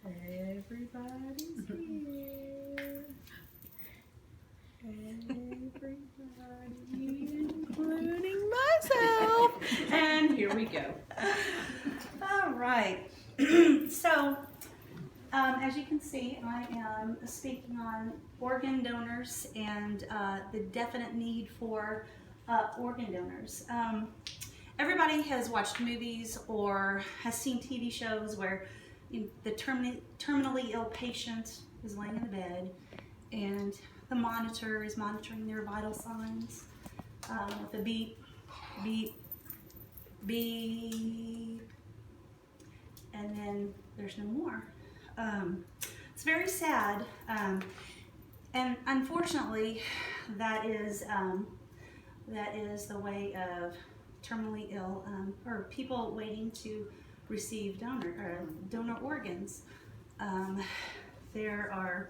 Everybody's here. Everybody, including myself. And here we go. All right. So, as you can see, I am speaking on organ donors and the definite need for organ donors. Everybody has watched movies or has seen TV shows where the terminally ill patient is laying in the bed and the monitor is monitoring their vital signs with a beep, beep, beep, and then there's no more. It's very sad, and unfortunately, that is the way of terminally ill or people waiting to receive donor organs. There are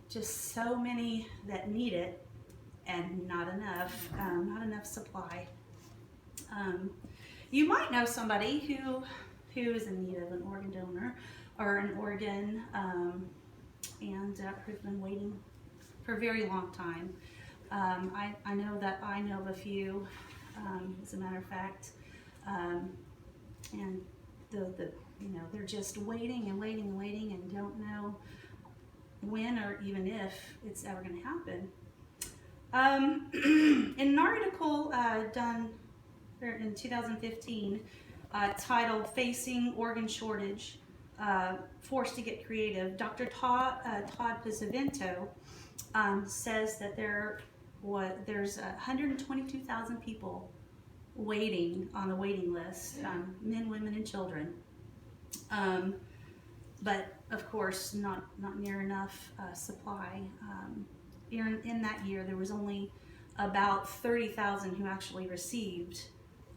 just so many that need it, and not enough supply. You might know somebody who is in need of an organ donor or an organ, and who's been waiting for a very long time. I know that I know of a few, as a matter of fact, and they're just waiting and waiting and waiting and don't know when or even if it's ever going to happen. In an article done in 2015 titled "Facing Organ Shortage, Forced to Get Creative," Dr. Todd Pesavento says that there's 122,000 people waiting on the waiting list, men, women, and children. But of course, not near enough supply. In that year, there was only about 30,000 who actually received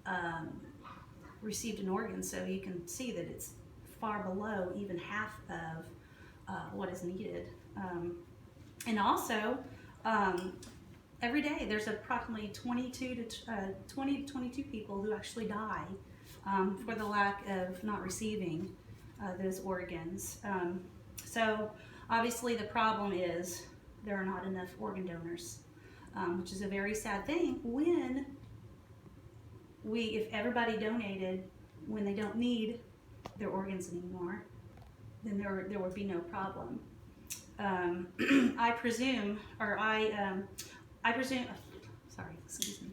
an organ. So you can see that it's far below even half of what is needed. And also, every day there's approximately 20 to 22 people who actually die for the lack of not receiving those organs. So obviously the problem is there are not enough organ donors, which is a very sad thing. If everybody donated when they don't need their organs anymore, then there would be no problem. I presume. Sorry, excuse me.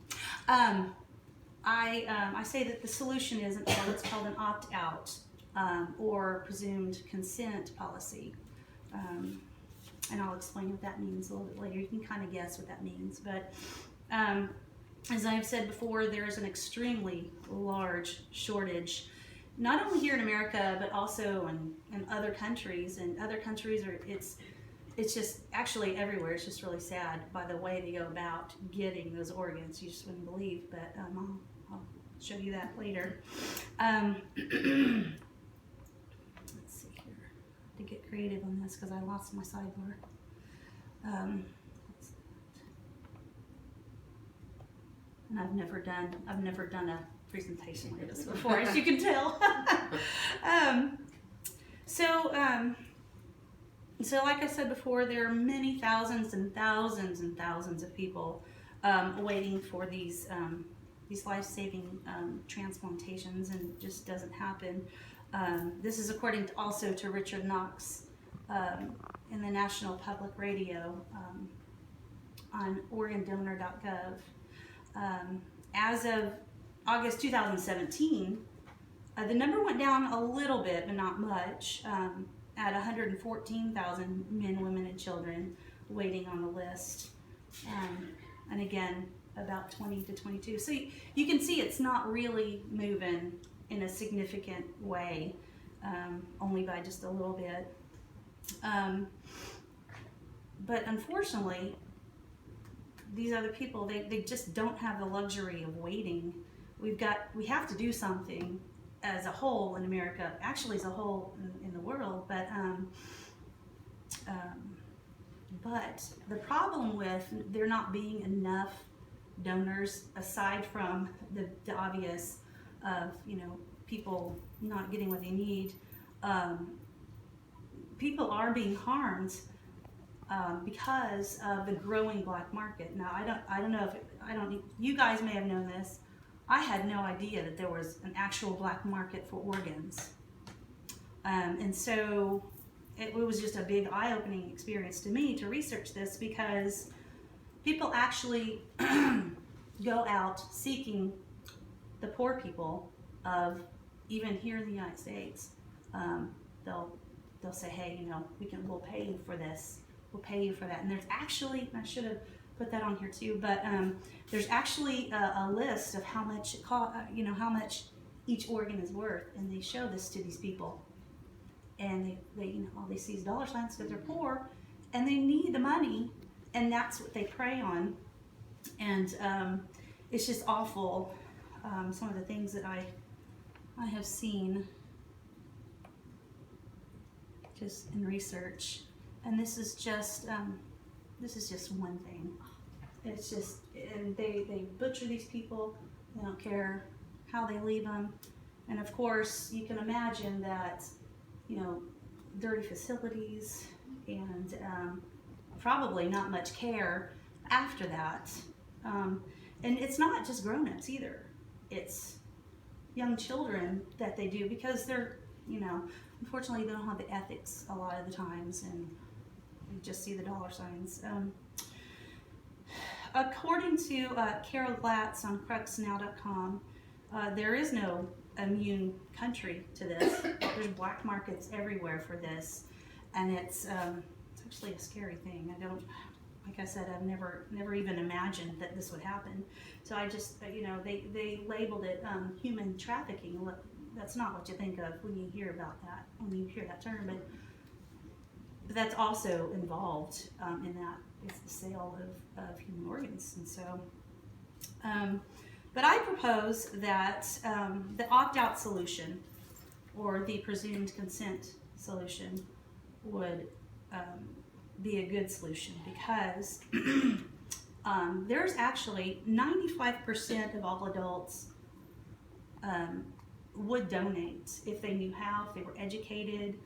I say that the solution is what's called an opt-out or presumed consent policy, and I'll explain what that means a little bit later. You can kind of guess what that means, but as I've said before, there is an extremely large shortage, not only here in America, but also in other countries. And other countries it's just actually everywhere. It's just really sad by the way they go about getting those organs. You just wouldn't believe, but I'll show you that later. Let's see here to get creative on this because I lost my sidebar. And I've never done a presentation like this before, as you can tell. So like I said before, there are many thousands and thousands and thousands of people waiting for these life-saving transplantations, and it just doesn't happen. This is according also to Richard Knox in the National Public Radio on organdonor.gov. As of August 2017, the number went down a little bit, but not much, at 114,000 men, women, and children waiting on the list. And again, about 20 to 22. So you can see it's not really moving in a significant way, only by just a little bit. But unfortunately, these other people, they just don't have the luxury of waiting. We have to do something as a whole in America, actually as a whole in the world, but the problem with there not being enough donors, aside from the obvious of people not getting what they need, people are being harmed because of the growing black market. Now, I don't know if you guys may have known this. I had no idea that there was an actual black market for organs, and so it was just a big eye-opening experience to me to research this, because people actually go out seeking the poor people of, even here in the United States. They'll say, hey, we'll pay you for this, we'll pay you for that. And there's actually, and I should have put that on here too, but there's actually a list of how much it how much each organ is worth, and they show this to these people, and they all they see is dollar signs because they're poor, and they need the money, and that's what they prey on, and it's just awful. Some of the things that I have seen just in research, and this is just one thing. It's just, and they butcher these people. They don't care how they leave them, and of course you can imagine that, dirty facilities, and probably not much care after that. And it's not just grown-ups either. It's young children that they do, because they're, unfortunately they don't have the ethics a lot of the times, and you just see the dollar signs. According to Carol Glatz on cruxnow.com, there is no immune country to this. There's black markets everywhere for this, and it's actually a scary thing. Like I said, I've never even imagined that this would happen. So I just, they labeled it human trafficking. That's not what you think of when you hear about that, when you hear that term, but that's also involved in that. It's the sale of human organs. And so, but I propose that the opt-out solution, or the presumed consent solution, would be a good solution, because there's actually 95% of all adults would donate if they knew how, if they were educated,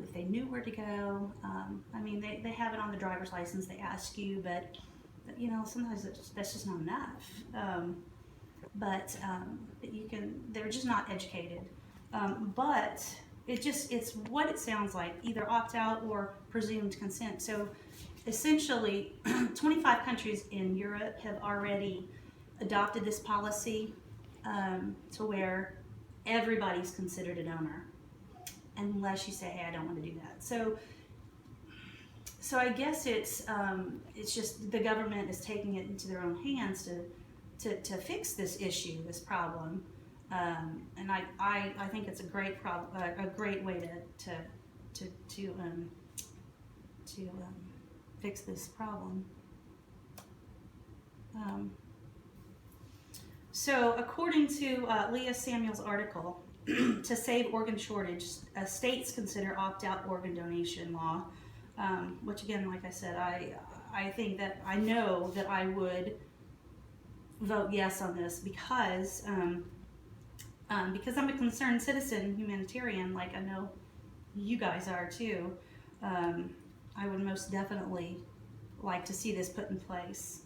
if they knew where to go. They have it on the driver's license, they ask you, but sometimes that's just not enough. But they're just not educated. But it's what it sounds like, either opt-out or presumed consent. So essentially, 25 countries in Europe have already adopted this policy to where everybody's considered a donor, unless you say, hey, I don't want to do that. So I guess it's just the government is taking it into their own hands to fix this issue, this problem. And I think it's a great a great way to fix this problem. So according to Leah Samuel's article, to save organ shortage, states consider opt-out organ donation law, which again, like I said, I think that I know that I would vote yes on this, because I'm a concerned citizen, humanitarian, like I know you guys are too. I would most definitely like to see this put in place.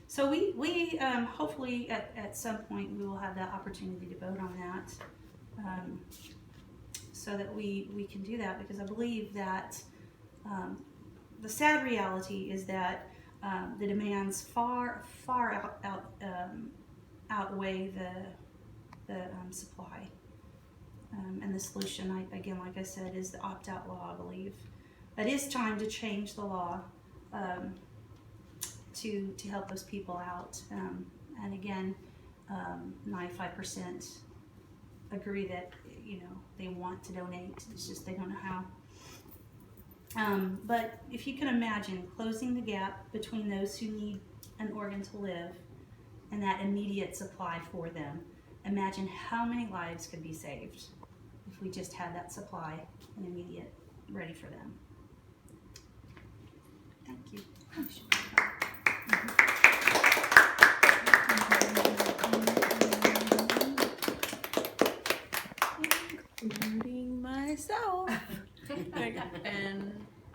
So we hopefully at some point we will have that opportunity to vote on that, so that we can do that, because I believe that the sad reality is that the demands far outweigh the supply, and the solution, again, like I said, is the opt-out law. I believe it is time to change the law to help those people out. And again, 95% agree that they want to donate. It's just they don't know how. But if you can imagine closing the gap between those who need an organ to live and that immediate supply for them, imagine how many lives could be saved if we just had that supply and immediate ready for them. Thank you. myself. And